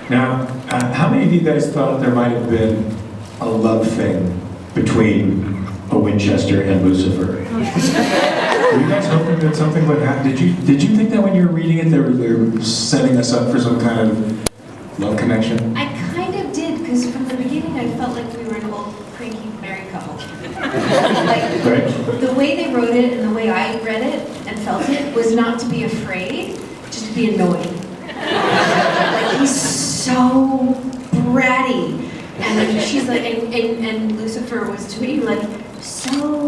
Now, how many of you guys thought there might have been a love thing between a Winchester and Lucifer? Were you guys hoping that something would happen? Did you think that when you were reading it, they were setting us up for some kind of love connection? I kind of did, because from the beginning I felt like we were an old, cranky married couple. Like, Right? the way they wrote it and the way I read it and felt it was not to be afraid, just to be annoyed. Like, he's so bratty. And like, she's like, and Lucifer was to me like, so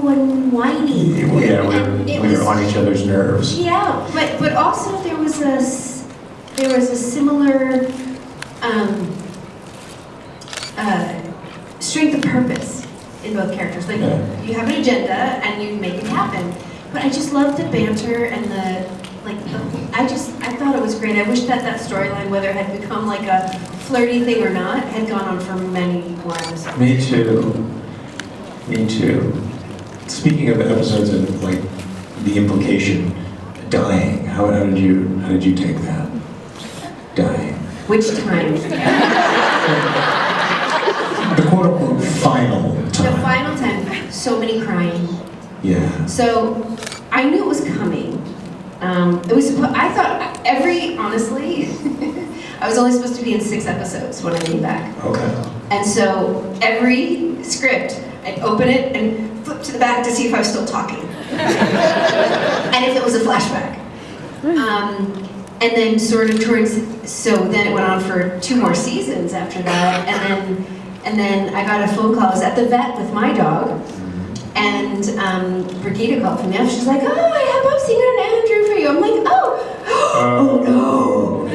whiny. Yeah, we were on each other's nerves. Yeah, but also there was a similar strength of purpose in both characters. Like, you have an agenda and you make it happen. But I just loved the banter and I thought it was great. I wish that storyline, whether it had become like a flirty thing or not, had gone on for many more episodes. Me too. Speaking of episodes and like the implication, dying. How did you take that? Dying. Which time? The quote-unquote final time. The final time. So many crying. Yeah. So I knew it was coming. I thought honestly, I was only supposed to be in 6 episodes when I came back. Okay. And so every script, I'd open it and flip to the back to see if I was still talking. And if it was a flashback. And then sort of so then it went on for 2 more seasons after that. And then I got a phone call. I was at the vet with my dog. And Brigida called from the office. She's like, oh, I have Bubsy got an Andrew for you. I'm like, oh no.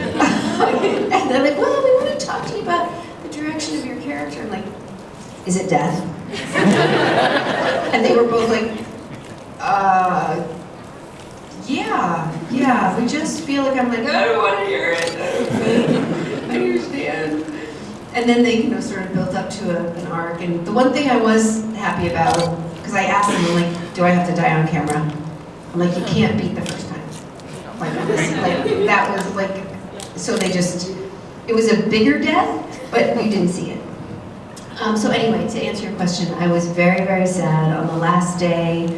And they're like, well, we want to talk to you about the direction of your character. I'm like, is it death? And they were both like, yeah, we just feel like, I'm like, I don't want to hear it. I understand. And then they, sort of built up to an arc. And the one thing I was happy about, because I asked them, I'm like, do I have to die on camera? I'm like, you can't beat the first time. Like that was like, so they just, it was a bigger death, but you didn't see it. So anyway, to answer your question, I was very, very sad on the last day.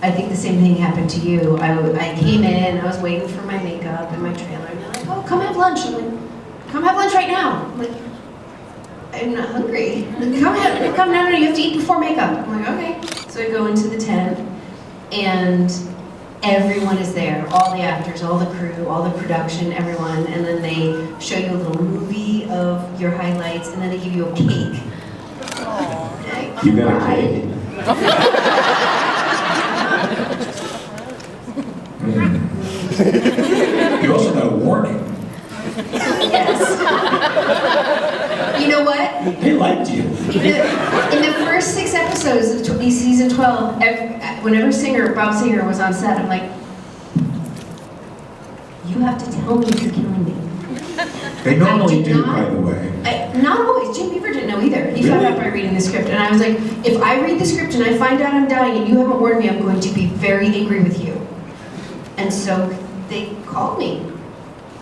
I think the same thing happened to you. I came in, I was waiting for my makeup and my trailer, and they're like, oh, come have lunch. I'm like, come have lunch right now. I'm like, I'm not hungry. Like, come down, you have to eat before makeup. I'm like, okay. So I go into the tent, and everyone is there. All the actors, all the crew, all the production, everyone. And then they show you a little movie of your highlights, and then they give you a cake. You got a cake? You also got a warning. Yes. You know what? They liked you. In the first 6 episodes of season 12, whenever Bob Singer was on set, I'm like, you have to tell me if you're killing me. They normally do, by the way. Not always. Jim Beaver didn't know either. He found out by reading the script. And I was like, if I read the script and I find out I'm dying and you haven't warned me, I'm going to be very angry with you. And so they called me.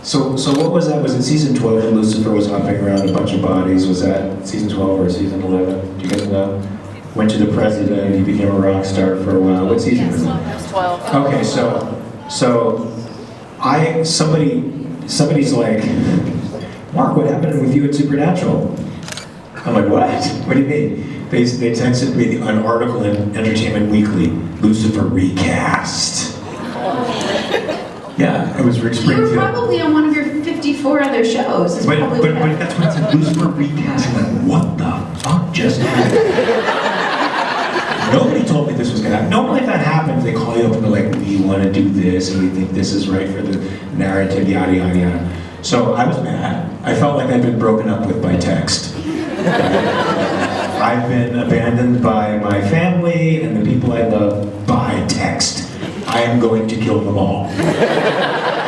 So what was that? Was it season 12 when Lucifer was hopping around a bunch of bodies? Was that season 12 or season 11? Do you guys know? Went to the president, he became a rock star for a while. What season was that? It was 12. Okay, somebody's like, Mark, what happened with you at Supernatural? I'm like, what? What do you mean? They texted me an article in Entertainment Weekly, Lucifer recast. Yeah, it was Rick Springfield. You were probably on one of your 54 other shows. But that's what it said, Lucifer recast. I'm like, what the fuck just happened? Nobody told me this was gonna happen. Normally if that happens, they call you up and they're like, we want to do this and we think this is right for the narrative, yada, yada, yada. So I was mad. I felt like I'd been broken up with by text. I've been abandoned by my family and the people I love by text. I am going to kill them all.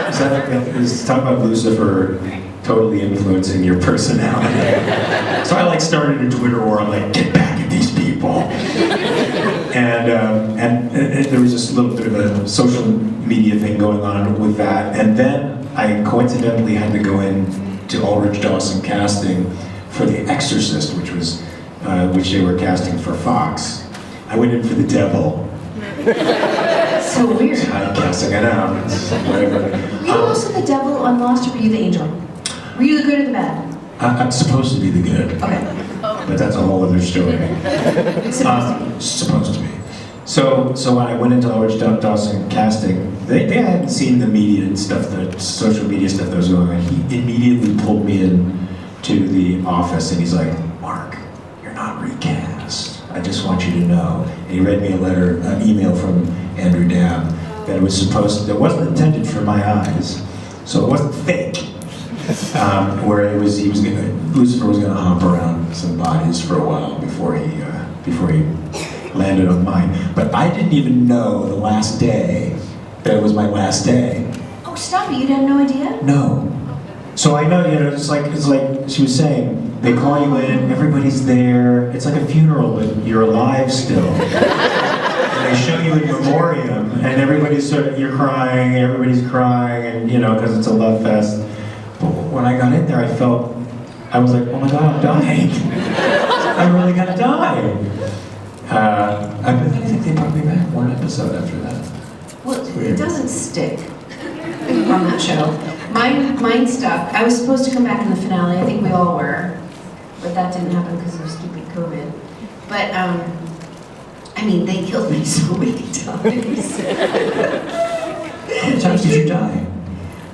Is talk about Lucifer totally influencing your personality. So I started a Twitter war. I'm like, get back at these people. And there was this little bit of a social media thing going on with that. And then I coincidentally had to go in to Ulrich Dawson casting for The Exorcist, which they were casting for Fox. I went in for the devil. So weird. Casting it out. Whatever. Were you also the devil on Lost, or were you the angel? Were you the good or the bad? I'm supposed to be the good. Okay. But that's a whole other story. Supposed to be. So when I went into Ulrich Dawson casting, they hadn't seen the media and stuff, the social media stuff that was going on. He immediately pulled me in to the office and he's like, Mark, you're not recast. I just want you to know. And he read me an email from Andrew Dabb that that wasn't intended for my eyes, so it wasn't fake. Where Lucifer was gonna hop around some bodies for a while before he landed on mine. But I didn't even know the last day that it was my last day. Oh, stop it! You had no idea? No. So I know, it's like she was saying, they call you in, everybody's there, it's like a funeral, but you're alive still. And they show you in memoriam, and you're crying, everybody's crying, and because it's a love fest. But when I got in there, I was like, oh my God, I'm dying. I'm really gonna die. I think they brought me back one episode after that. Well, it doesn't stick on that show. Mine stuck. I was supposed to come back in the finale. I think we all were, but that didn't happen because of stupid COVID. But they killed me so many times. How many times did you die?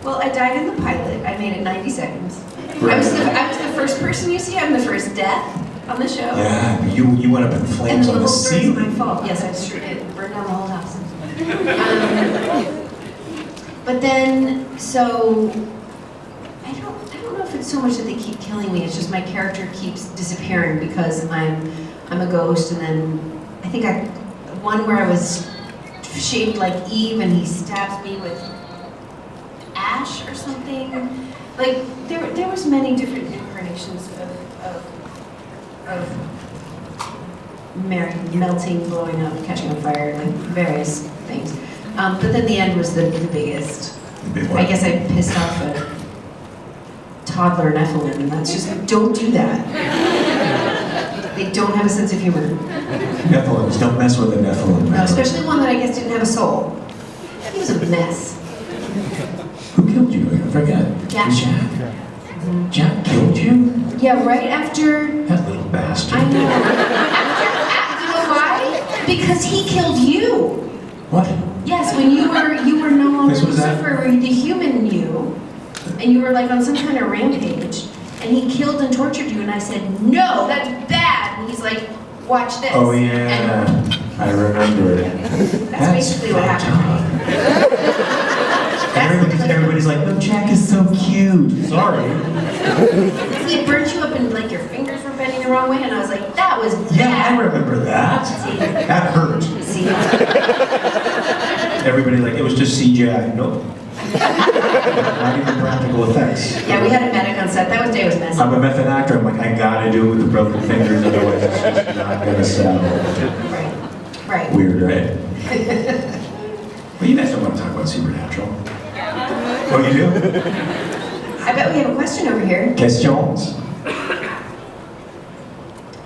Well, I died in the pilot. I made it 90 seconds. Right. I was the first person you see. I'm the first death on the show. Yeah, you went up in flames on the ceiling. And the whole story is my fault. Yes, I sure did. Burned down the whole house. But then, so I don't know if it's so much that they keep killing me. It's just my character keeps disappearing because I'm a ghost, and then I think one where I was shaped like Eve, and he stabs me with ash or something. Like there was many different incarnations of Mary melting, blowing up, catching on fire, like various things. But then the end was the biggest. I guess I pissed off a toddler Nephilim, and that's just, don't do that. They don't have a sense of humor. Nephilims, don't mess with a Nephilim. No, especially one that I guess didn't have a soul. He was a mess. Who killed you? I forget. Jack. Jack? Jack killed you? Yeah, right after... That little bastard. I know. You know why? Because he killed you. What? Yes, when you were no longer Lucifer, that? were the human you, and you were like on some kind of rampage, and he killed and tortured you, and I said, no, that's bad. And he's like, watch this. Oh yeah, and I remember it. That's basically what happened. Everybody's like, no, Jack is so cute. Sorry. He burnt you up and like your fingers were bending the wrong way, and I was like, that was bad. Yeah, I remember that. See? That hurt. See? Everybody like, it was just CGI. Nope. Not even practical effects. Yeah, we had a medic on set. That was messy. I'm a method actor. I'm like, I gotta do it with the broken fingers, otherwise it's just not gonna sell. Right. Weird, right? Well, you guys don't want to talk about Supernatural. Oh, you do? I bet we have a question over here. Questions?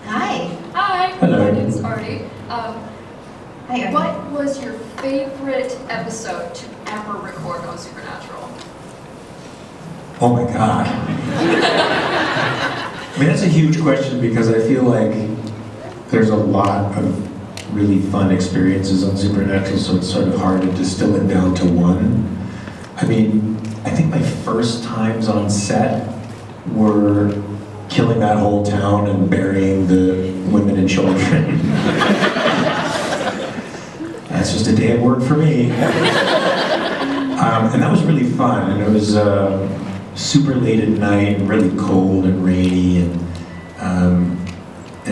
Hi. Hi. Hello. My name's Artie. Hi, Artie. What was your favorite episode to ever record on Supernatural? Oh my God. I mean, that's a huge question because I feel like there's a lot of really fun experiences on Supernatural, so it's sort of hard to distill it down to one. I mean, I think my first times on set were killing that whole town and burying the women and children. That's just a day at work for me. And that was really fun, and it was super late at night, and really cold and rainy, and I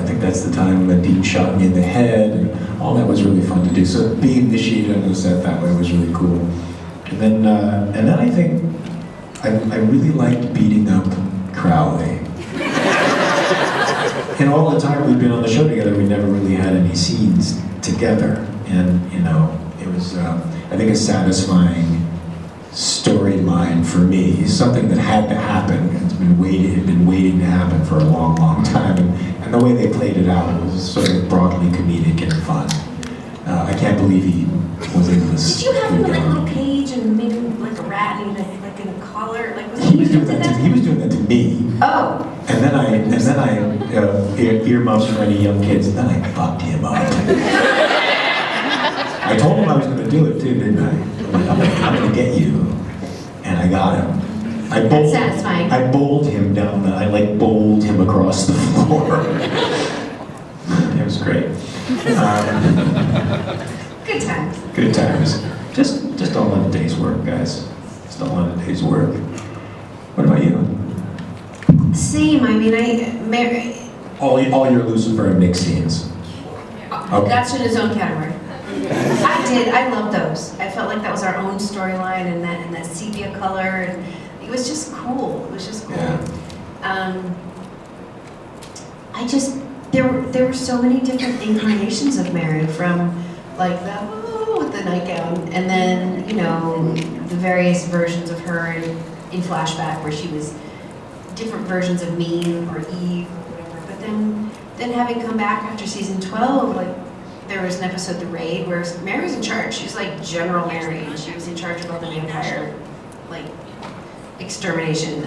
think that's the time when Dean shot me in the head, and all that was really fun to do. So being initiated on the set that way was really cool. And then I think I really liked beating up Crowley. And all the time we'd been on the show together, we never really had any scenes together. And it was I think a satisfying storyline for me, something that had to happen. It's been waiting to happen for a long, long time, and the way they played it out was sort of broadly comedic and fun. I can't believe he was able to. Did you have him in like a little cage and made him like a rat and like in a collar? Like he was doing that. He was doing that to me. Oh. And then I earmuffs for any young kids, and then I fucked him up. I told him I was going to do it too, didn't I? I'm going to get you, and I got him. That's satisfying. I bowled him down. I like bowled him across the floor. It was great. Good times. Good times. Just don't let the days work, guys. Just don't let the days work. What about you? Same. I mean, All your Lucifer and Nick scenes. Okay. That's in his own category. I loved those. I felt like that was our own storyline, and that sepia color, and it was just cool. It was just cool. Yeah. There were so many different incarnations of Mary, from like the with the nightgown, and then the various versions of her in flashback where she was different versions of me or Eve or whatever. But then having come back after season 12, like there was an episode, The Raid, where Mary was in charge. She was like General Mary, and she was in charge of all the vampire like extermination.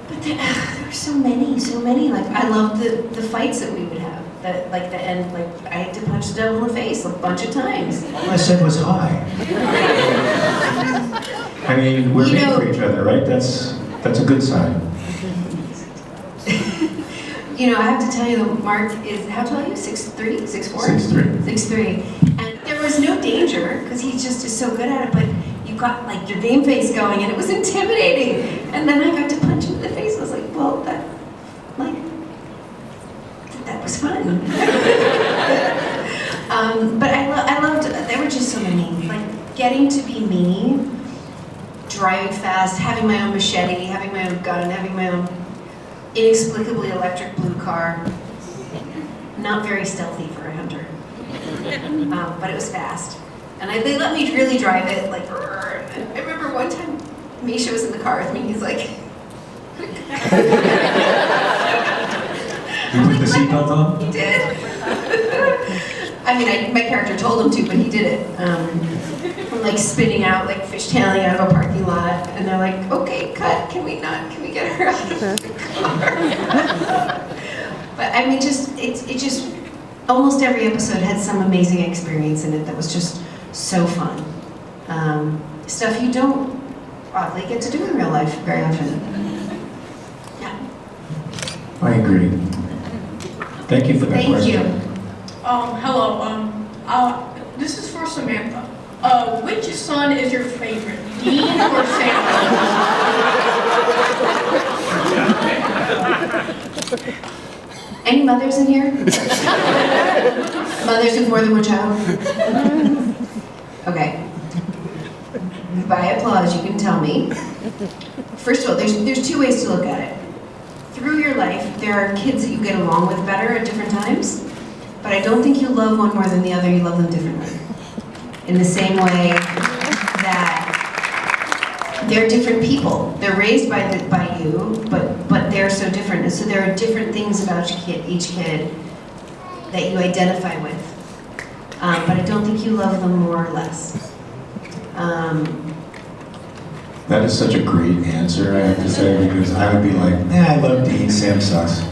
But there were so many. Like I loved the fights that we would have. That like the end, like I had to punch the devil in the face a bunch of times. All I said was hi. I mean, we're made for each other, right? That's a good sign. I have to tell you that Mark is, how tall are you? 6'3"? 6'4"? 6'3". 6'3". And there was no danger, because he just is so good at it, but you got like your game face going, and it was intimidating. And then I got to punch him in the face. I was like, well, that was fun. But I loved, there were just so many. Like getting to be me, driving fast, having my own machete, having my own gun, having my own inexplicably electric blue car. Not very stealthy for a hunter, but it was fast. And they let me really drive it, like, I remember one time Misha was in the car with me, he's like, You put the seatbelt on? He did. I mean, my character told him to, but he did it. I'm like spinning out, like fishtailing out of a parking lot, and they're like, okay, cut, can we get her out of the car? But I mean, it just, almost every episode had some amazing experience in it that was just so fun. Stuff you don't oddly get to do in real life very often. Yeah. I agree. Thank you for that question. Thank you. Hello. This is for Samantha. Which son is your favorite, Dean or Sam? Any mothers in here? Mothers with more than one child? Okay. By applause, you can tell me. First of all, there's two ways to look at it. Through your life, there are kids that you get along with better at different times, but I don't think you love one more than the other, you love them differently. In the same way that they're different people. They're raised by you, but they're so different. And so there are different things about each kid that you identify with. But I don't think you love them more or less. That is such a great answer, I have to say, because I would be like, I love Dean, Sam sucks.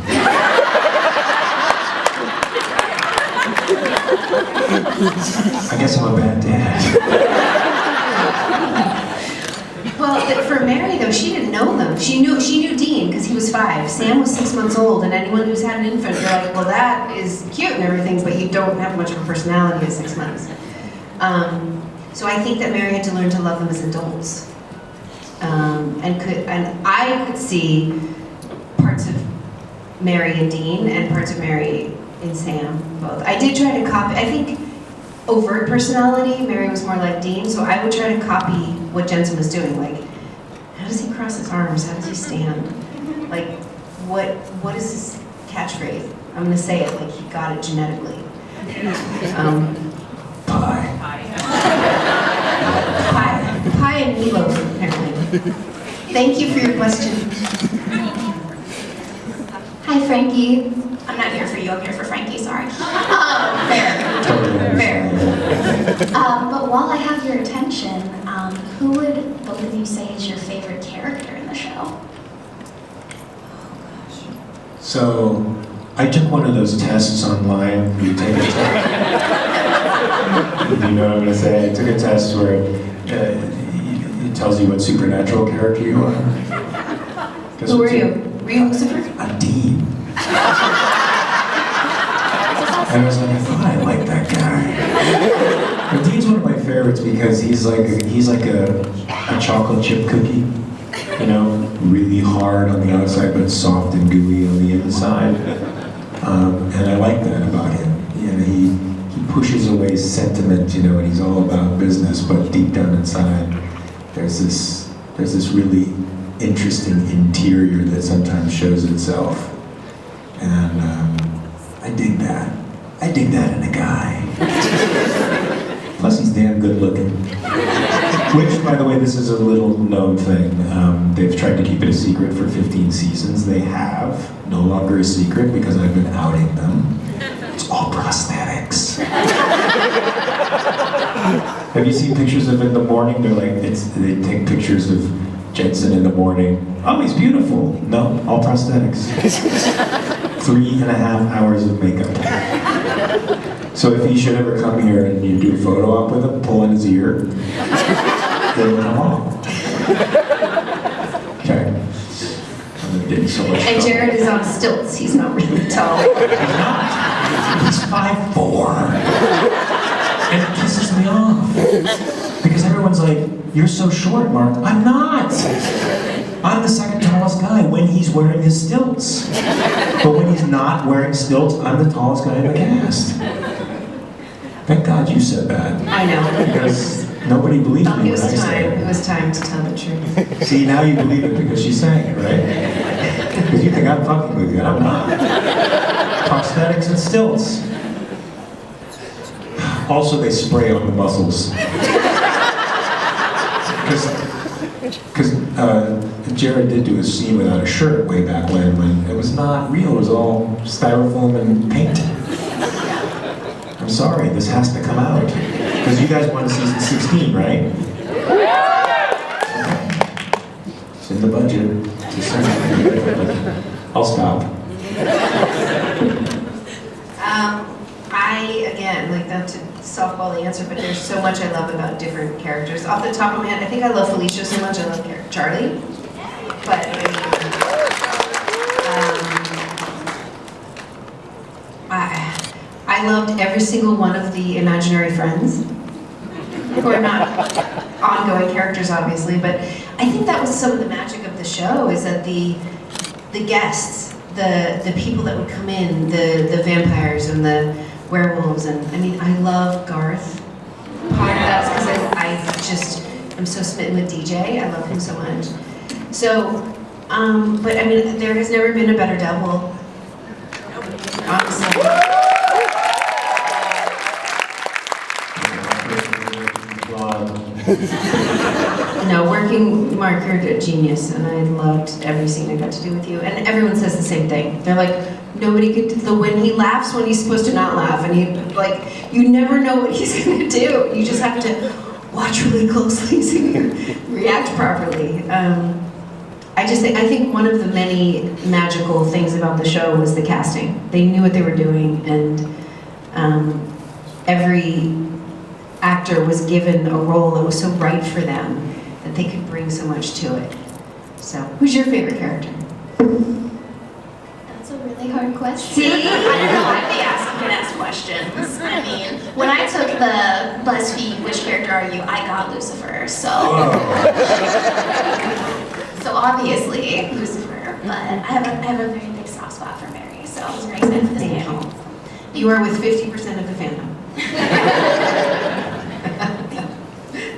I guess I'm a bad dad. Well, for Mary though, she didn't know them. She knew Dean because he was 5. Sam was 6 months old, and anyone who's had an infant, you're like, well, that is cute and everything, but you don't have much of a personality at 6 months. So I think that Mary had to learn to love them as adults, and I could see parts of Mary in Dean and parts of Mary in Sam, both. I did try to copy. I think overt personality, Mary was more like Dean, so I would try to copy what Jensen was doing. Like, how does he cross his arms? How does he stand? Like, what is his catchphrase? I'm gonna say it like he got it genetically. Pie. Pie. meatloaf, apparently. Thank you for your question. Hi, Frankie. I'm not here for you, I'm here for Frankie, sorry. Fair. Totally Fair. understand. But while I have your attention, who would both of you say is your favorite character in the show? So, I took one of those tests online. You take a test. You know what I'm going to say? I took a test where it tells you what supernatural character you are. Guess Who were what's you? your- Were you Lucifer? A Dean. And I was like, I thought I liked that guy. And Dean's one of my favorites because he's like a chocolate chip cookie. You know, really hard on the outside, but soft and gooey on the inside. And I like that about him. You know, he pushes away sentiment, you know, and he's all about business, but deep down inside, there's this really interesting interior that sometimes shows itself. And I dig that. I dig that in a guy. Plus he's damn good looking. Which, by the way, this is a little known thing. They've tried to keep it a secret for 15 seasons. They have. No longer a secret because I've been outing them. It's all prosthetics. Have you seen pictures of in the morning? They're like, they take pictures of Jensen in the morning. Oh, he's beautiful. No, all prosthetics. 3.5 hours of makeup. So if he should ever come here and you do a photo op with him, pull in his ear, then come on. Okay. I'm getting so much And trouble. Jared is on stilts. He's not really tall. He's not. He's 5'4". And it pisses me off. Because everyone's like, you're so short, Mark. I'm not. I'm the second tallest guy when he's wearing his stilts. But when he's not wearing stilts, I'm the tallest guy in the cast. Thank God you said that. I know. Because nobody believed me It when was I said time. it. It was time to tell the truth. See, now you believe it because she's saying it, right? Because you think I'm fucking with you, and I'm not. Prosthetics and stilts. Also, they spray on the muscles. Because Jared did do a scene without a shirt way back when it was not real. It was all styrofoam and paint. I'm sorry, this has to come out. Because you guys wanted season 16, right? It's in the budget. I'll stop. Again, like not to softball the answer, but there's so much I love about different characters. Off the top of my head, I think I love Felicia so much. I love Charlie. But I loved every single one of the imaginary friends. Who are not ongoing characters, obviously, but I think that was some of the magic of the show, is that the guests, the people that would come in, the vampires and the werewolves, and I mean, I love Garth. Part of that's because I'm so smitten with DJ. I love him so much. So, but I mean, there has never been a better double. Honestly. No, working, Mark, you're a genius, and I loved every scene I got to do with you. And everyone says the same thing. They're like, nobody could, when he laughs when he's supposed to not laugh, and you never know what he's gonna do. You just have to watch really closely so you react properly. I think one of the many magical things about the show was the casting. They knew what they were doing, and every actor was given a role that was so right for them that they could bring so much to it. So, who's your favorite character? That's a really hard question. See? I don't know, I'd be asking ask questions. I mean, when I took the BuzzFeed, which character are you, I got Lucifer, so. So obviously, Lucifer, but I have a very big soft spot for Mary, so I was very excited for this panel. You are with 50% of the fandom.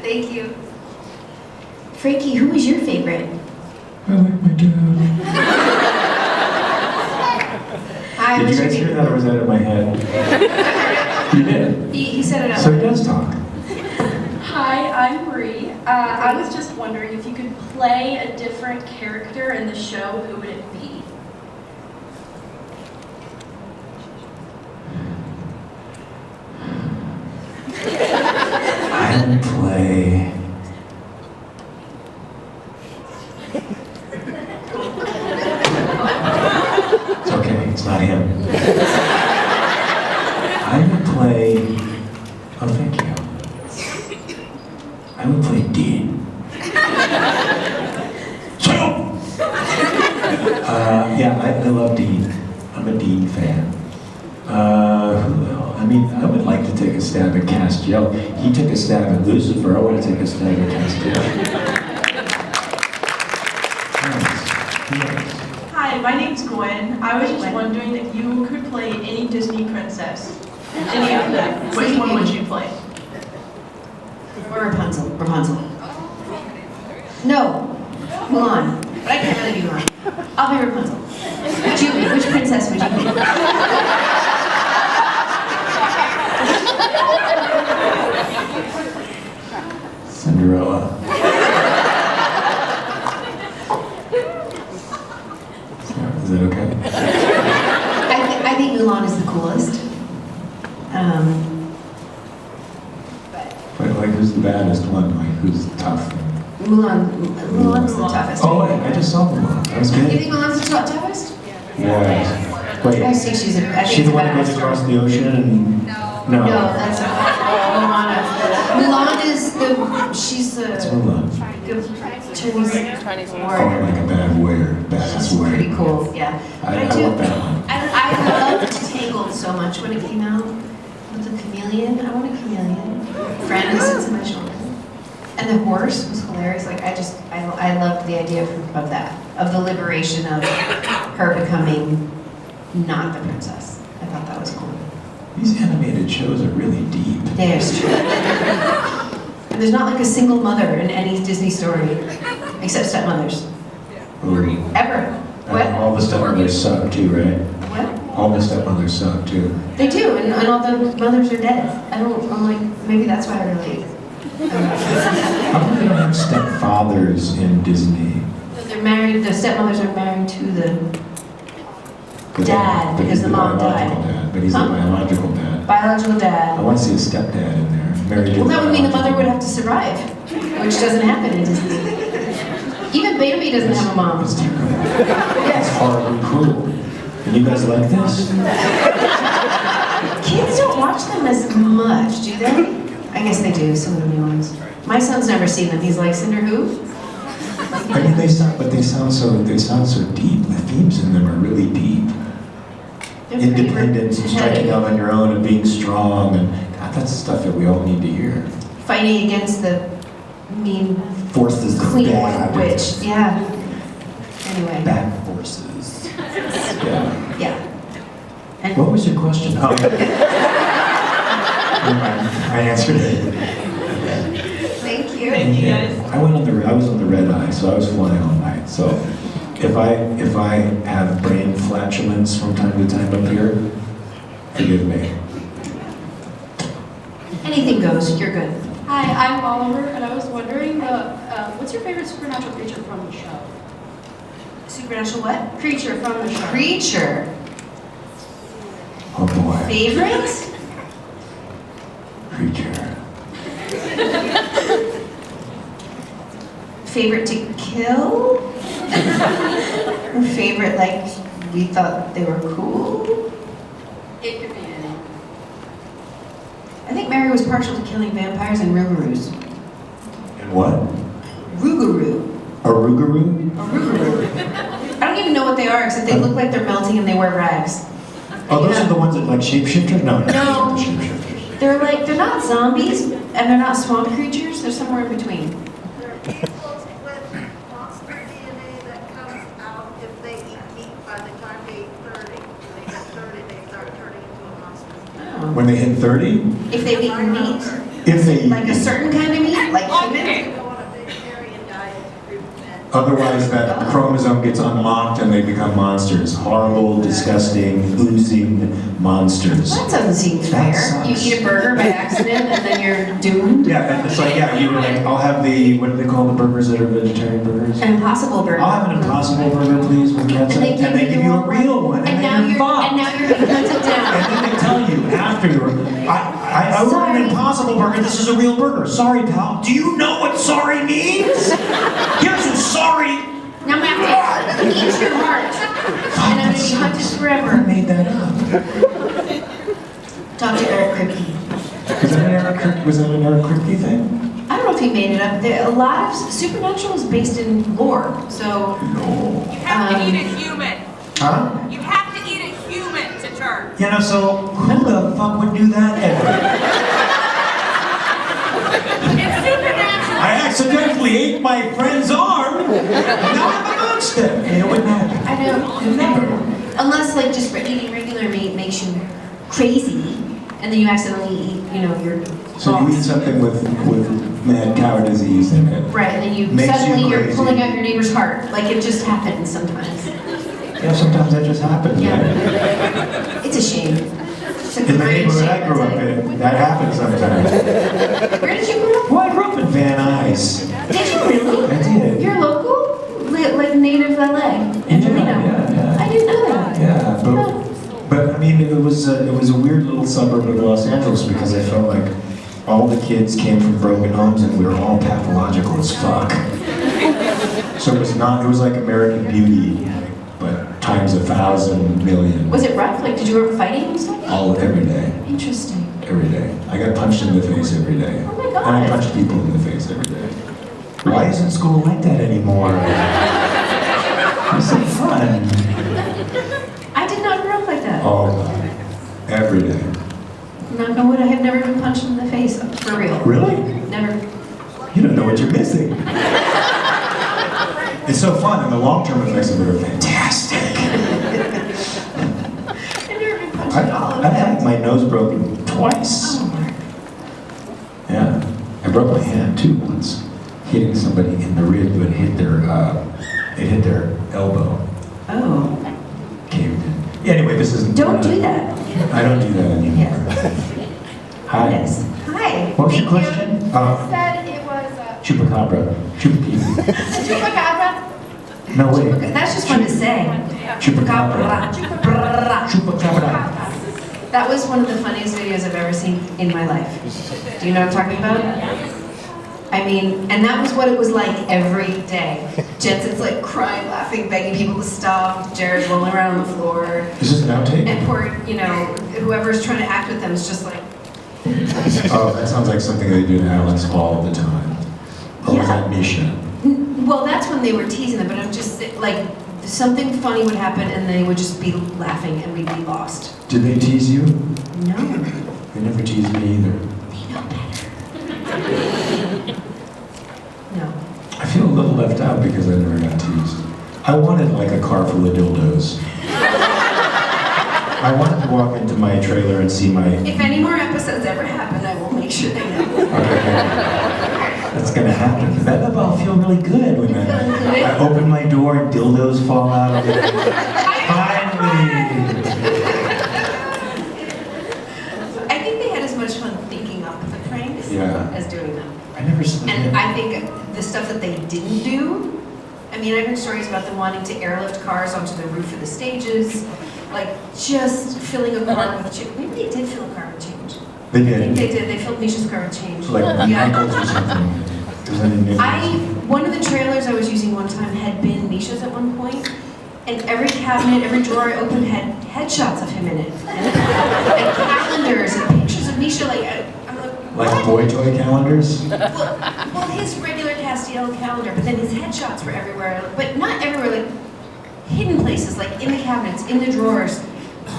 Thank you. Frankie, who was your favorite? I like my dad. Hi, Did what's you your guys hear favorite? that, or was that in my head? You did? He said it out So he loud. does talk. Hi, I'm Marie. I was just wondering if you could play a different character in the show, who would it be? I would play. It's okay, it's not him. I would play. Oh, thank you. I would play Dean. Yeah, I love Dean. I'm a Dean fan. Who else? I mean, I would like to take a stab at Castiel. He took a stab at Lucifer. I want to take a stab at Castiel. Yes. Hi, my name's Gwen. I was just wondering if you could play any Disney princess. Any of them. Which one would you play? Or Rapunzel. Rapunzel. No. Mulan. But I can't really be Mulan. I'll be Rapunzel. Julie, which princess would you be? Cinderella. Is that okay? I think Mulan is the coolest. But like, who's the baddest one? Like, who's tough? Mulan's the toughest. Oh, I just saw Mulan. That was You good. think Mulan's the toughest? Yeah. I Wait, think she's a she the one that goes across the ocean and... No, that's not Moana. Mulan is she's It's the Mulan. Chinese Oh, warrior. like a bad warrior. Badass She's warrior. pretty cool, yeah. I But want that one. I loved Tangled so much when it came out. With the chameleon, I want a chameleon. Friend who sits in my shoulder. And the horse was hilarious. Like I loved the idea of that, of the liberation of her becoming not the princess. I thought that was cool. These animated shows are really deep. There's true. And there's not like a single mother in any Disney story, except stepmothers. Ooh. Ever. What? All the stepmothers suck too, right? What? All the stepmothers suck too. They do, and all the mothers are dead. I'm like, maybe that's why I relate. How come they don't have stepfathers in Disney? They're married, the stepmothers are married to the dad, But because he's the mom biological died. dad, but he's Huh? the biological dad. Biological I dad. want to see a stepdad in there. Married to Well, that would mean the mother would have biological to survive, which doesn't happen in Disney. Even Bambi doesn't have a mom. It's terrible. It's horribly cruel. And you guys like this? Kids don't watch them as much, do they? I guess they do, some of the new ones. My son's never seen them. He's like, Cinder who? I mean, they sound so deep. The themes in them are really deep. They're pretty Independence and striking out on your own and being strong, and God, that's the stuff that we all need to hear. Fighting against the mean Forces of queen bad. witch. Yeah. Anyway. Bad forces. Yeah. Yeah. And What was your question? Oh, I answered it. thank you. Thank you guys. I was on the red eye, so I was flying all night. So if I have brain flatulence from time to time up here, forgive me. Anything goes. You're good. Hi, I'm Oliver, and I was wondering, what's your favorite supernatural creature from the show? Supernatural what? Creature from the show. Creature. Oh boy, Favorite? creature. Favorite to kill? Or favorite, like, we thought they were cool? It could be any. I think Mary was partial to killing vampires and rougarous. And what? Rougarou. A rougarou? Or rougarou. I don't even know what they are, except they look like they're melting and they wear rags. Oh, those are the ones that like shapeshifters? No, No. the shapeshifters. They're not zombies, and they're not swamp creatures, they're somewhere in between. They're animals with monster DNA that comes out if they eat meat by the time they eat 30. When they hit 30, they start turning into a monster. Oh. When they hit 30? If they've eaten meat, If they eat like a certain kind of meat, like human. They go on a vegetarian diet to prevent. Otherwise, that chromosome gets unlocked and they become monsters. Horrible, disgusting, oozing monsters. That doesn't seem That fair. You sucks. eat a burger by accident and then you're doomed. Yeah, and it's like, yeah, you were like, I'll have the, what do they call the burgers that are vegetarian burgers? An Impossible Burger. I'll have an Impossible Burger, please, with ketchup. And they give you you a real one, And now then you're fucked. and now you're being hunted down. And then they tell you after you're, I ordered Sorry. an Impossible Burger, this is a real burger. Sorry, pal. Do you know what sorry means? Here's what sorry. Now I'm gonna have to eat your heart. And I'm gonna be hunted Who forever. made that up? Talk to Eric Kripke. Was that an Eric Kripke thing? I don't know if he made it up. A lot of Supernatural is based in lore, so. No. You have to eat a human. Huh? You have to eat a human to church. You know, so who the fuck would do that ever? It's supernatural. I accidentally ate my friend's arm, and now I'm amongst them. And it wouldn't happen. I don't. Never. Unless like just eating regular meat makes you crazy, and then you accidentally eat, your. So you eat something with mad cow disease in it. Right, and then you Makes you suddenly you're crazy. pulling out your neighbor's heart. Like it just happens sometimes. Yeah, sometimes that just happens. Yeah. Right? It's a shame. It's a In the great neighborhood I shame, grew up that's it. in, that happens sometimes. Where did you grow up? Well, I grew up in Van Nuys. Did you really? I did. You're local? Like native LA? Angelino? Yeah. I didn't know that. Yeah, but I mean, it was a weird little suburb of Los Angeles because I felt like all the kids came from broken homes and we were all pathological as fuck. So it was like American Beauty, but times 1,000 million. Was it rough? Like, did you ever fighting and stuff? Every day. Interesting. Every day. I got punched in the face every day. Oh my God. And I punched people in the face every day. Why isn't school like that anymore? It's so fun. I did not grow up like that. Oh, every day. Knock on wood, I have never been punched in the face, for real. Really? Never. You don't know what you're missing. It's so fun, and the long-term effects of it are fantastic. I've never been punched at all. I've had my nose broken twice. Oh, Mark. Yeah. I broke my hand too once, hitting somebody in the rib, but it hit their elbow. Oh. Caved in. Yeah, anyway, this isn't. Don't do that. I don't do that anymore. Yes. Hi. Yes. Hi. What was your Thank you. question? Said it was Chupacabra. Chupacabra. chupacabra. No, wait. That's just fun to say. Chupacabra. Chupacabra. That was one of the funniest videos I've ever seen in my life. Do you know what I'm talking about? I mean, and that was what it was like every day. Jensen's like crying, laughing, begging people to stop. Jared's rolling around on the floor. Is this an outtake? And poor, whoever's trying to act with them is just like, Oh, that sounds like something they do in Alex all the time. Or was that Misha? well, that's when they were teasing them, but I'm just like, something funny would happen and they would just be laughing and we'd be lost. Did they tease you? No. They never teased me either. They know better. No. I feel a little left out because I never got teased. I wanted like a car full of dildos. I wanted to walk into my trailer and see my... If any more episodes ever happen, I will make sure they know. That's gonna happen. I'll feel really good when You're feeling good? I open my door and dildos fall out of it. Finally! I think they had as much fun thinking up the pranks Yeah. as doing them. I never saw And that. I think the stuff that they didn't do, I mean, I've heard stories about them wanting to airlift cars onto the roof of the stages, like just filling a car with change. Maybe they did fill a car with change. They I think did. they did. They filled Misha's car with change. Like Yeah. Michaels or something. Was that in Nichols? One of the trailers I was using one time had been Misha's at one point, and every cabinet, every drawer I opened had headshots of him in it, and calendars and pictures of Misha. I'm like, Like what? boy toy calendars? Well, his regular Castiel calendar, but then his headshots were everywhere, but not everywhere, like hidden places, like in the cabinets, in the drawers,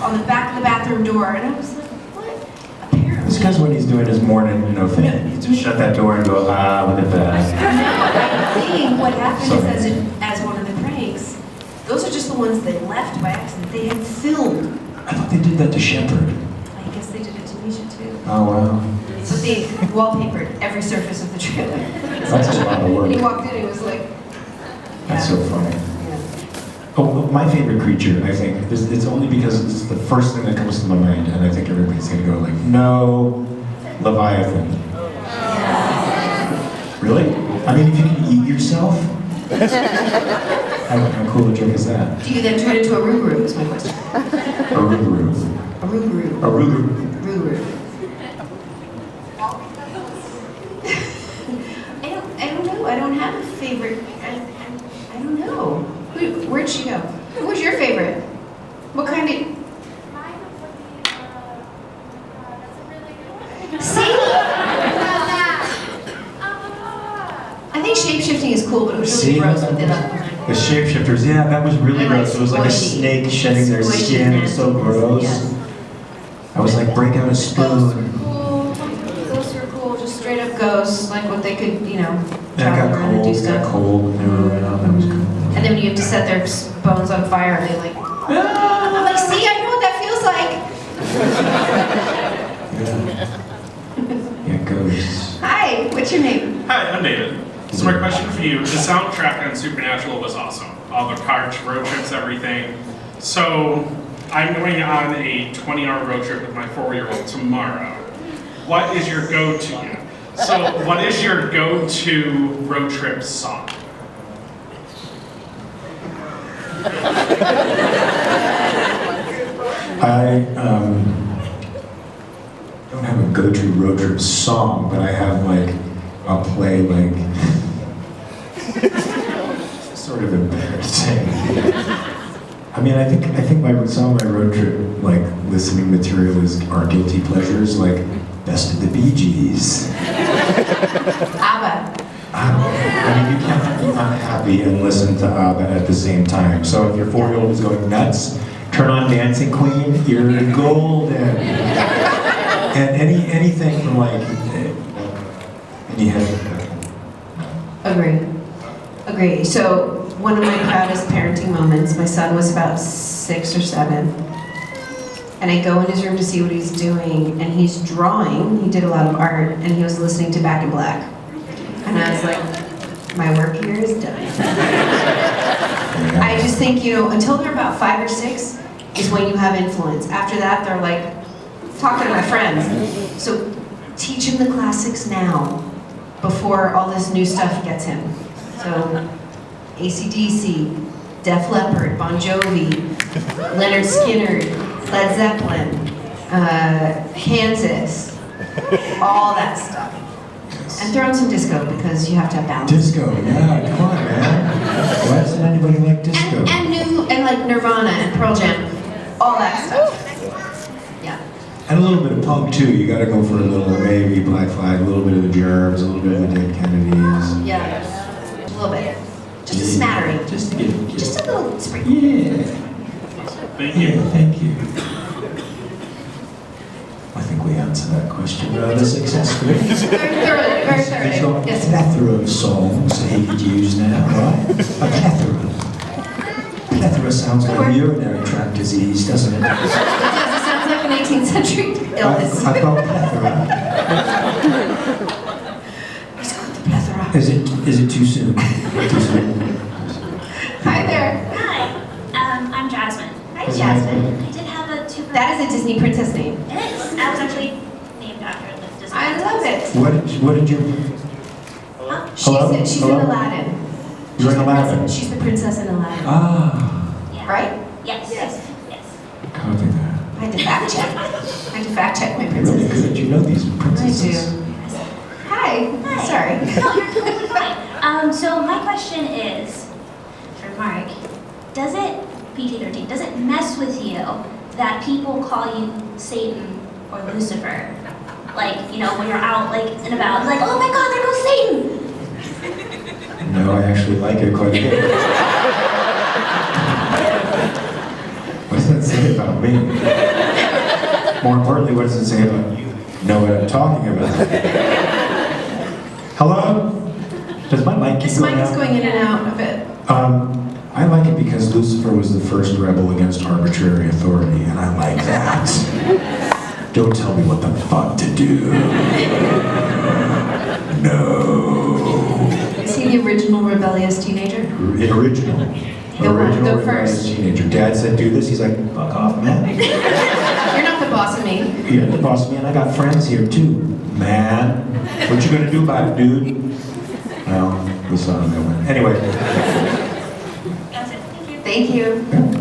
on the back of the bathroom door, and I was like, what? Apparently. This guy's when he's doing his morning, thing. He just shut that door and go, with it back. No, I think what happened is as one of the pranks, those are just the ones they left by accident. They had filmed. I thought they did that to Shepard. I guess they did it to Misha too. Oh, wow. But they wallpapered every surface of the trailer. That's a lot of When he work. walked in, he was like, That's so funny. Yeah. Oh, my favorite creature, I think, it's only because it's the first thing that comes to my mind, and I think everybody's gonna go like, no, Leviathan. Really? I mean, if you can eat yourself? How cool a joke is that? Do you then turn into a ruguru, is my question. A ruguru. A ruguru. A ruguru. Ruguru. I don't know. I don't have a favorite. I don't know. Where'd she go? Who's your favorite? What kind of... See? I think shape-shifting is cool, but it was really See? gross when they left The shapeshifters, yeah, that was really They're like gross. It was like a squishy. snake shedding their Squishy skin. It was so nasty. gross. Yes. I was like, break out a Ghosts spoon. were cool. Ghosts were cool. Just straight up ghosts, like what they could, you know, And it travel got around and do cold, it got stuff. cold when they were around. That was cool. And then when you have to set their bones on fire, they like, I'm like, see, I know what that feels like. Yeah. Yeah, ghosts. Hi, what's your name? Hi, I'm David. So my question for you, the soundtrack on Supernatural was awesome. All the parks, road trips, everything. So I'm going on a 20-hour road trip with my 4-year-old tomorrow. What is your go-to? So what is your go-to road trip song? I don't have a go-to road trip song, but I have like, I'll play like, sort of embarrassing. I mean, I think some of my road trip like listening material is our guilty pleasures, like Best of the Bee Gees. ABBA. I mean, you can't be unhappy and listen to ABBA at the same time. So if your 4-year-old is going nuts, turn on Dancing Queen, you're golden. And anything from like, any head. Agree. So one of my proudest parenting moments, my son was about 6 or 7. And I go in his room to see what he's doing, and he's drawing. He did a lot of art, and he was listening to Back in Black. And I was like, my work here is done. I just think, you know, until they're about 5 or 6 is when you have influence. After that, they're like, talking to my friends. So teach him the classics now, before all this new stuff gets him. So AC/DC, Def Leppard, Bon Jovi, Leonard Skinner, Led Zeppelin, Kansas, all that stuff. And throw in some disco because you have to have balance. Disco, yeah, come on, man. Why doesn't anybody like disco? And like Nirvana and Pearl Jam, all that stuff. Yeah. And a little bit of punk too. You gotta go for a little maybe Black Flag, a little bit of the Germs, a little bit of the Dead Kennedys. Yeah. A little bit. Just a smattering. Just to get Just a little sprinkle. Yeah. Thank you. Yeah, thank you. I think we answered that question rather successfully. Very thoroughly. He's got a Yes. plethora of songs that he could use now, right? A plethora. Plethora sounds like a urinary tract disease, doesn't it? It does. It sounds like an 18th century illness. I've got plethora. He's got the plethora. Is it too soon? Too soon? Hi there. Hi, I'm Jasmine. Hi, Jasmine. I did have a two. That is a Disney princess name. It is. I was actually named after the Disney. I love it. What did you? Hello? She's Hello? in Aladdin. You're in Aladdin? She's the princess in Aladdin. Ah, Yeah. Right? Yes. Yes. Yes. copy that. I had to fact check. I had to fact check my You're really princesses. good. You know these I princesses. do. Hi. Hi. Sorry. No, you're totally fine. So my question is, for Mark, does it, PG-13, does it mess with you that people call you Satan or Lucifer? Like, you know, when you're out, like, and about, like, oh my God, there goes Satan! No, I actually like it quite a bit. What does that say about me? More importantly, what does it say about you? Know what I'm talking about? Hello? Does my mic keep This going mic is out? going in and out a bit. I like it because Lucifer was the first rebel against arbitrary authority, and I like that. Don't tell me what the fuck to do. No. Is he the original rebellious teenager? Original. The Original first. rebellious teenager. Dad said, do this. He's like, fuck off, man. You're not the boss of me. You're the boss, man. I got friends here, too. Man. What you gonna do about it, dude? Well, we saw him going. Anyway. That's it. Thank you. Thank you.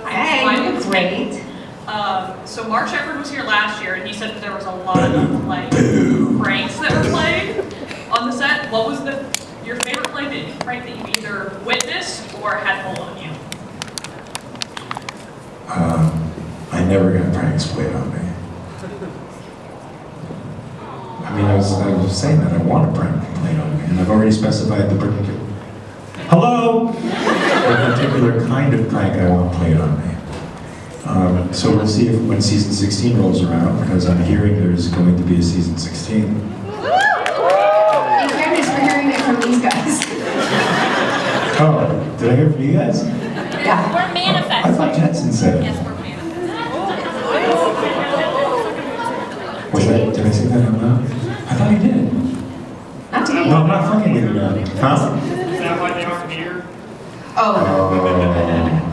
Hey, Mine you was look great. So Mark Shepard was here last year, and he said that there was a lot of like pranks that were played on the set. What was your favorite prank that you either witnessed or had pulled on you? I never got pranks played on me. I mean, I was saying that I want a prank played on me, and I've already specified the particular. Hello. The particular kind of prank I want played on me. So we'll see if when season 16 rolls around, because I'm hearing there's going to be a season 16. In fairness, we're hearing it from these guys. Oh, did I hear from you guys? Yeah. We're manifesting. I thought Jensen said it. Yes, we're manifesting. Was that? Did I say that out loud? I thought I did. Not to me. No, I'm not fucking with you now. Huh? Is that why they aren't here? Oh.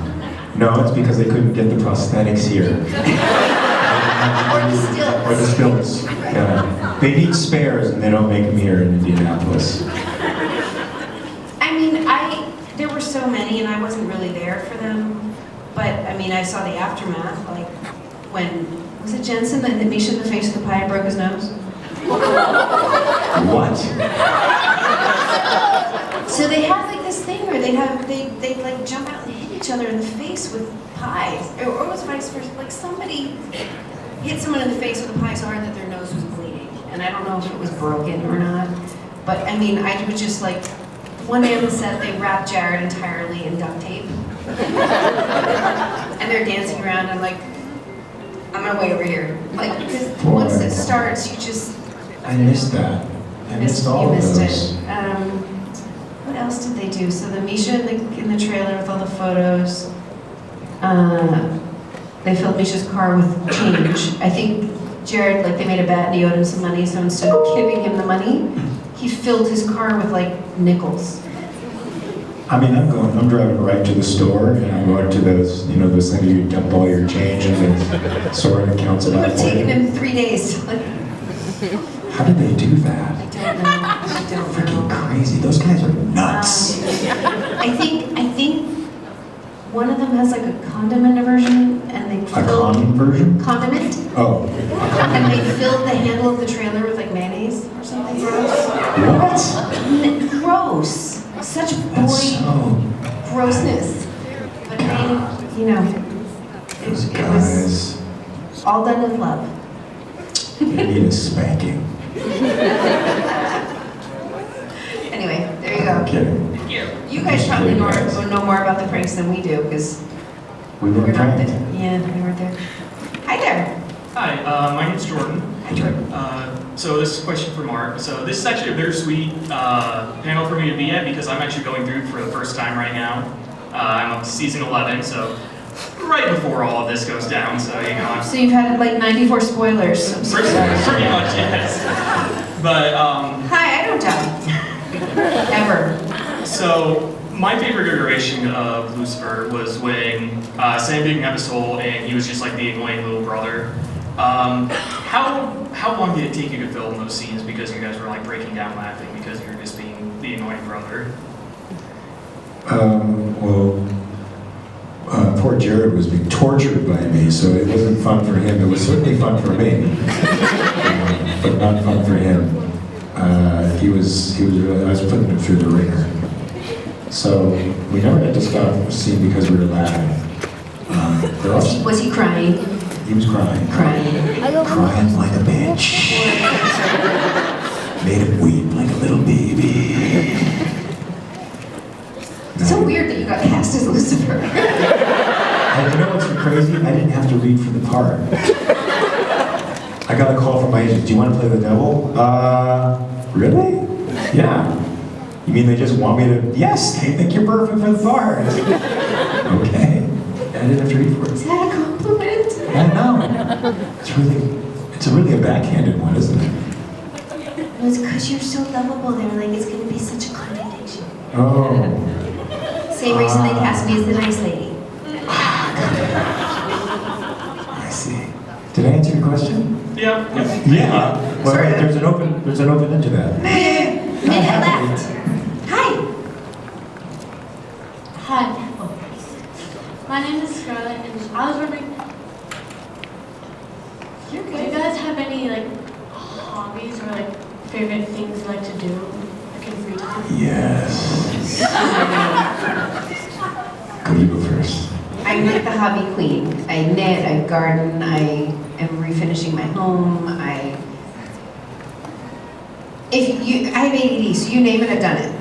No, it's because they couldn't get the prosthetics here. Or the stilts. Yeah. They need spares and they don't make them here in Indianapolis. I mean, there were so many and I wasn't really there for them. But, I mean, I saw the aftermath, like, when, was it Jensen that hit Misha in the face with the pie and broke his nose? What? So they had like this thing where they like jump out and hit each other in the face with pies, or it was vice versa. Like somebody hit someone in the face with a pie so hard that their nose was bleeding, and I don't know if it was broken or not. But I mean, I was just like, one day on the set they wrapped Jared entirely in duct tape, and they're dancing around. I'm like, I'm gonna wait over here, like because once it starts, you just. I missed that. I missed all of those. It. What else did they do? So the Misha in the trailer with all the photos. They filled Misha's car with change. I think Jared, like they made a bet and he owed him some money, so instead of giving him the money, he filled his car with like nickels. I mean, I'm driving right to the store and I'm going to those, you know, those things you dump all your change and the store and it counts it It would out have for taken you. him 3 days. How did they do that? I don't know. Freaking crazy. Those guys are nuts. I think one of them has like a condiment version, and they A condom version? condiment, Oh. and they filled the handle of the trailer with like mayonnaise or something gross. What? Gross. Such That's boy so... grossness. But they, you know, Those it was guys, all done with love. they need a spanking. Anyway, there you I'm go. kidding. Thank you. You guys probably know more about the pranks than we do, because We were we're not pranked. there. Yeah, we weren't there. Hi there. Hi, my name's Jordan. Hi, Jordan. So this is a question for Mark. So this is actually a bittersweet panel for me to be at because I'm actually going through it for the first time right now. I'm up to season 11, so right before all of this goes down. So you know, I'm So you've had like 94 spoilers. I'm so pretty sorry. much yes. But Hi, I don't tell. Ever. so my favorite iteration of Lucifer was when Sam didn't have a soul and he was just like the annoying little brother. How long did it take you to film those scenes because you guys were like breaking down laughing because you were just being the annoying brother? Poor Jared was being tortured by me, so it wasn't fun for him. It was certainly fun for me, but not fun for him. He was really, I was putting him through the ringer. So we never had to stop the scene because we were laughing. Was he crying? He was crying. Crying. Crying like a bitch. Made him weep like a little baby. It's so weird that you got cast as Lucifer. And you know what's so crazy? I didn't have to read for the part. I got a call from my agent. Do you want to play the devil? Really? Yeah. You mean they just want me to? Yes, they think you're perfect for the part. Okay. I didn't have to read for it. Is that a compliment? I know. It's really a backhanded one, isn't it? It was because you're so lovable. They were like, it's going to be such a contradiction. Oh. Same reason they cast me as the nice lady. I see. Did I answer your question? Yeah. Yeah. Well, Sort of. there's an open end to that. Minute left. Hi. Hi. My name is Scarlett, and I was wondering, do you guys have any like hobbies or like favorite things you like to do, like in free time? Yes. Go, you go first. I'm like the hobby queen. I knit, I garden, I am refinishing my home. I have ADD, so you name it, I've done it.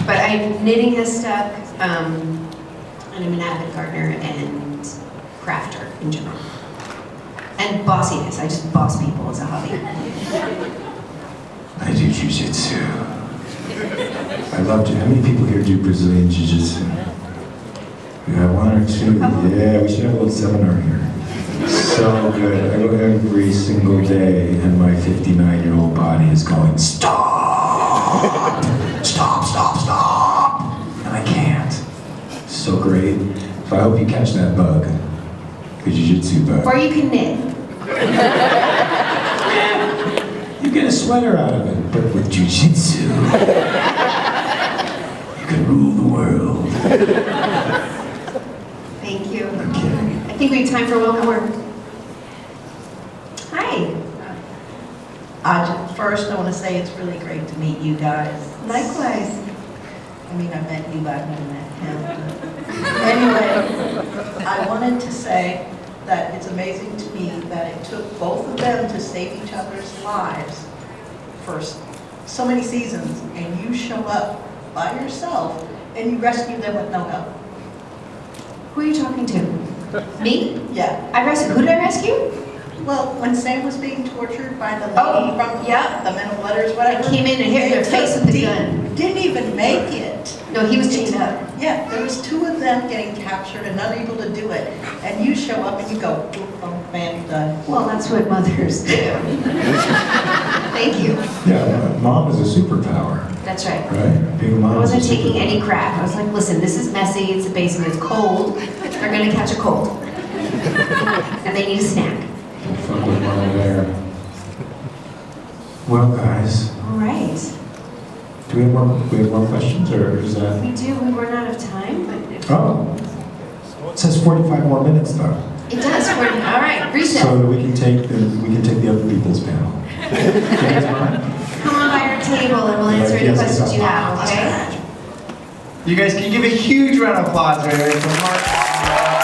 But knitting has stuck, and I'm an avid gardener and crafter in general. And bossiness, I just boss people as a hobby. I do jiu-jitsu. I love to. How many people here do Brazilian jiu-jitsu? We got one or two. Yeah, we should have a little seminar here. So good. I go every single day, and my 59-year-old body is going, stop! Stop, stop, stop! And I can't. So great. So I hope you catch that bug. The jiu-jitsu bug. Or you can knit. You get a sweater out of it, but with jiu-jitsu, you can rule the world. Thank you. I'm kidding. I think we have time for one more. Hi. First, I want to say it's really great to meet you guys. Likewise. I mean, I met you, but I've never met him. Anyway, I wanted to say that it's amazing to me that it took both of them to save each other's lives for so many seasons, and you show up by yourself and you rescue them with no help. Who are you talking to? Me? Yeah. Who did I rescue? Well, when Sam was being tortured by the lady from the men of letters, whatever. I came in and hit their face with the gun. Didn't even make it. No, he was chained up. Yeah, there was two of them getting captured and unable to do it. And you show up and you go, oh man, done. Well, that's what mothers do. Thank you. Yeah, mom is a superpower. That's right. Right? Being a mom I wasn't is a taking superpower. any crap. I was like, listen, this is messy, it's a basement, it's cold. They're gonna catch a cold. And they need a snack. Don't fuck with mom there. Well, guys, All right. do we have more questions, or is that? We do, we run out of time, but if Oh, it says 45 more minutes though. it does, all right, reset. So that we can take the other people's panel. Do you guys mind? Come on by our table and we'll answer any Yes, questions you have, yes. okay? You guys can give a huge round of applause right here for Mark.